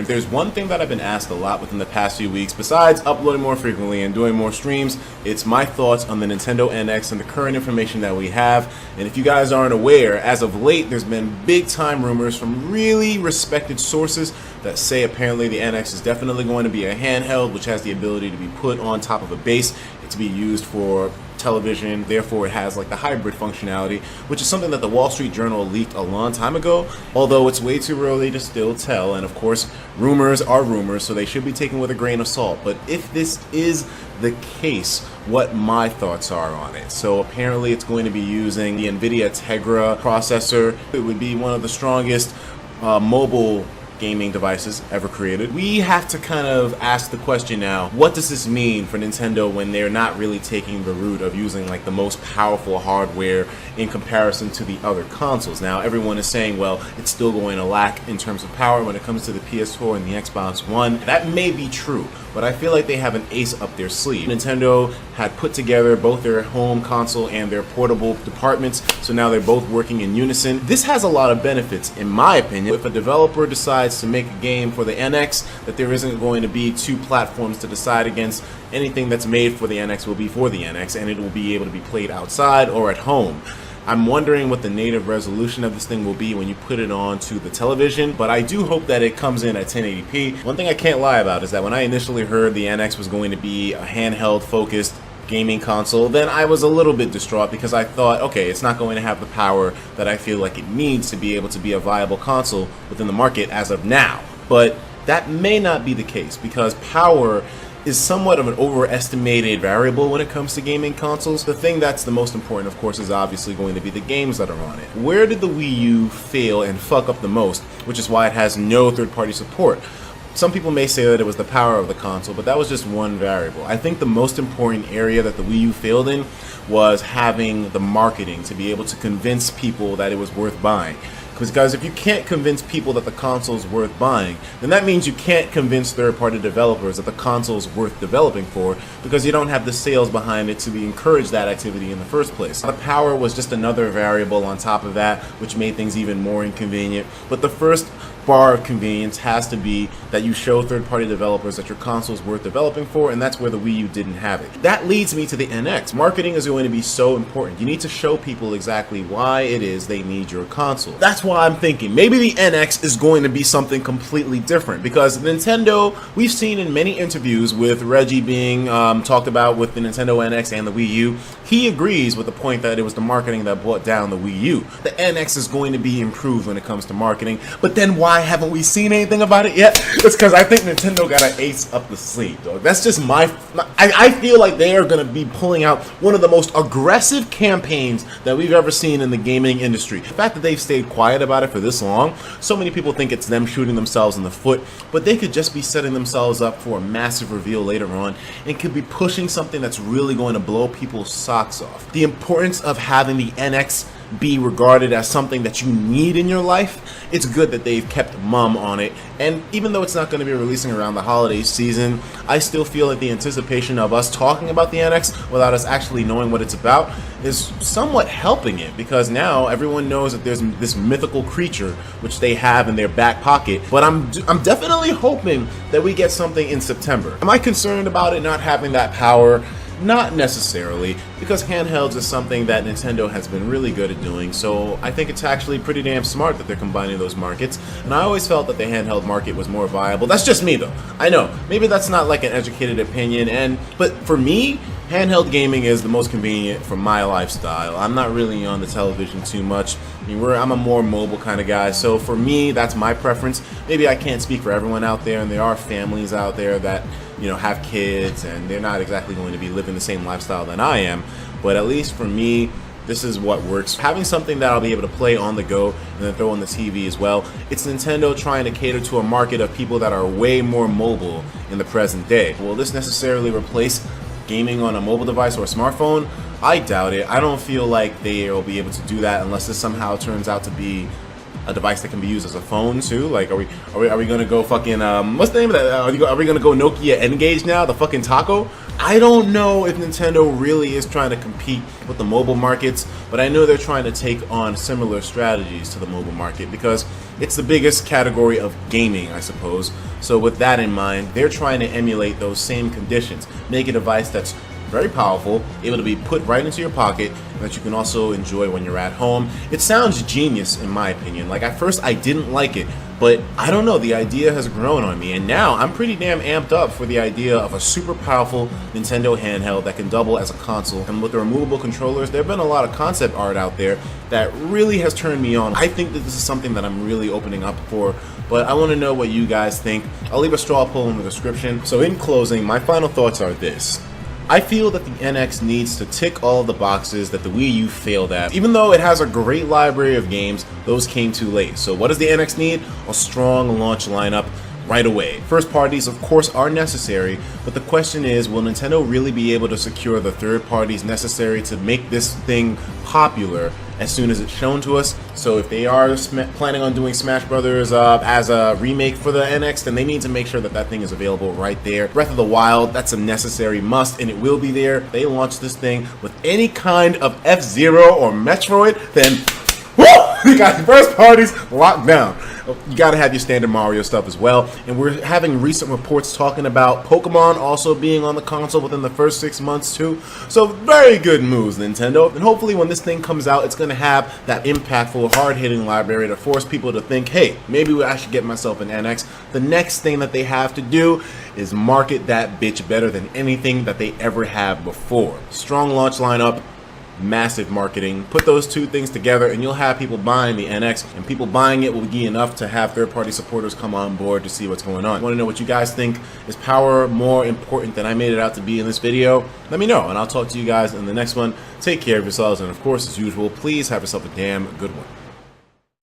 If there's one thing that I've been asked a lot within the past few weeks, besides uploading more frequently and doing more streams, it's my thoughts on the Nintendo NX and the current information that we have. And if you guys aren't aware, as of late, there's been big time rumors from really respected sources that say apparently the NX is definitely going to be a handheld, which has the ability to be put on top of a base, to be used for television. Therefore, it has like the hybrid functionality, which is something that the Wall Street Journal leaked a long time ago, although it's way too early to still tell. And of course, rumors are rumors, so they should be taken with a grain of salt. But if this is the case, what my thoughts are on it. So apparently it's going to be using the NVIDIA Tegra processor. It would be one of the strongest mobile gaming devices ever created. We have to kind of ask the question now, what does this mean for Nintendo when they're not really taking the route of using like the most powerful hardware in comparison to the other consoles? Now everyone is saying, well, it's still going to lack in terms of power when it comes to the PS4 and the Xbox One. That may be true, but I feel like they have an ace up their sleeve. Nintendo had put together both their home console and their portable departments, so now they're both working in unison. This has a lot of benefits, in my opinion. If a developer decides to make a game for the NX, that there isn't going to be two platforms to decide against. Anything that's made for the NX will be for the NX, and it will be able to be played outside or at home. I'm wondering what the native resolution of this thing will be when you put it onto the television, but I do hope that it comes in at 1080p. One thing I can't lie about is that when I initially heard the NX was going to be a handheld focused gaming console, then I was a little bit distraught because I thought, okay, it's not going to have the power that I feel like it needs to be able to be a viable console within the market as of now. But that may not be the case, because power is somewhat of an overestimated variable when it comes to gaming consoles. The thing that's the most important, of course, is obviously going to be the games that are on it. Where did the Wii U fail and fuck up the most, which is why it has no third-party support? Some people may say that it was the power of the console, but that was just one variable. I think the most important area that the Wii U failed in was having the marketing to be able to convince people that it was worth buying. Because if you can't convince people that the console is worth buying, then that means you can't convince third-party developers that the console is worth developing for, because you don't have the sales behind it to encourage that activity in the first place. The power was just another variable on top of that, which made things even more inconvenient. But the first bar of convenience has to be that you show third-party developers that your console is worth developing for, and that's where the Wii U didn't have it. That leads me to the NX. Marketing is going to be so important. You need to show people exactly why it is they need your console. That's why I'm thinking maybe the NX is going to be something completely different, because Nintendo, we've seen in many interviews with Reggie being talked about with the Nintendo NX and the Wii U, he agrees with the point that it was the marketing that brought down the Wii U. The NX is going to be improved when it comes to marketing, but then why haven't we seen anything about it yet? It's because I think Nintendo got an ace up the sleeve, dog. That's just I feel like they are going to be pulling out one of the most aggressive campaigns that we've ever seen in the gaming industry. The fact that they've stayed quiet about it for this long, so many people think it's them shooting themselves in the foot, but they could just be setting themselves up for a massive reveal later on, and could be pushing something that's really going to blow people's socks off. The importance of having the NX be regarded as something that you need in your life, it's good that they've kept mum on it. And even though it's not going to be releasing around the holiday season, I still feel like the anticipation of us talking about the NX without us actually knowing what it's about is somewhat helping it, because now everyone knows that there's this mythical creature which they have in their back pocket. But I'm definitely hoping that we get something in September. Am I concerned about it not having that power? Not necessarily, because handhelds is something that Nintendo has been really good at doing, so I think it's actually pretty damn smart that they're combining those markets, and I always felt that the handheld market was more viable. That's just me though. I know, maybe that's not like an educated opinion, but for me, handheld gaming is the most convenient for my lifestyle. I'm not really on the television too much. I mean, I'm a more mobile kind of guy, so for me, that's my preference. Maybe I can't speak for everyone out there, and there are families out there that, you know, have kids, and they're not exactly going to be living the same lifestyle that I am. But at least for me, this is what works. Having something that I'll be able to play on the go and then throw on the TV as well. It's Nintendo trying to cater to a market of people that are way more mobile in the present day. Will this necessarily replace gaming on a mobile device or a smartphone? I doubt it. I don't feel like they'll be able to do that unless this somehow turns out to be a device that can be used as a phone too. Like, are we gonna go fucking what's the name of that? Are we gonna go Nokia N-Gage now? The fucking taco? I don't know if Nintendo really is trying to compete with the mobile markets, but I know they're trying to take on similar strategies to the mobile market because it's the biggest category of gaming, I suppose. So with that in mind, they're trying to emulate those same conditions, make a device that's very powerful, able to be put right into your pocket, that you can also enjoy when you're at home. It sounds genius in my opinion. Like at first I didn't like it, but I don't know, the idea has grown on me, and now I'm pretty damn amped up for the idea of a super powerful Nintendo handheld that can double as a console. And with the removable controllers, there have been a lot of concept art out there that really has turned me on. I think that this is something that I'm really opening up for, but I want to know what you guys think. I'll leave a straw poll in the description. So in closing, my final thoughts are this. I feel that the NX needs to tick all of the boxes that the Wii U failed at. Even though it has a great library of games, those came too late. So what does the NX need? A strong launch lineup right away. First parties, of course, are necessary, but the question is, will Nintendo really be able to secure the third parties necessary to make this thing popular as soon as it's shown to us? So if they are planning on doing Smash Brothers as a remake for the NX, then they need to make sure that that thing is available right there. Breath of the Wild, that's a necessary must, and it will be there. If they launch this thing with any kind of F-Zero or Metroid, then woo! You got first parties locked down. You gotta have your standard Mario stuff as well. And we're having recent reports talking about Pokemon also being on the console within the first 6 months too. So very good moves, Nintendo. And hopefully when this thing comes out, it's gonna have that impactful, hard-hitting library to force people to think, hey, maybe I should get myself an NX. The next thing that they have to do is market that bitch better than anything that they ever have before. Strong launch lineup, massive marketing. Put those two things together and you'll have people buying the NX, and people buying it will be enough to have third-party supporters come on board to see what's going on. I want to know what you guys think. Is power more important than I made it out to be in this video? Let me know, and I'll talk to you guys in the next one. Take care of yourselves, and of course, as usual, please have yourself a damn good one.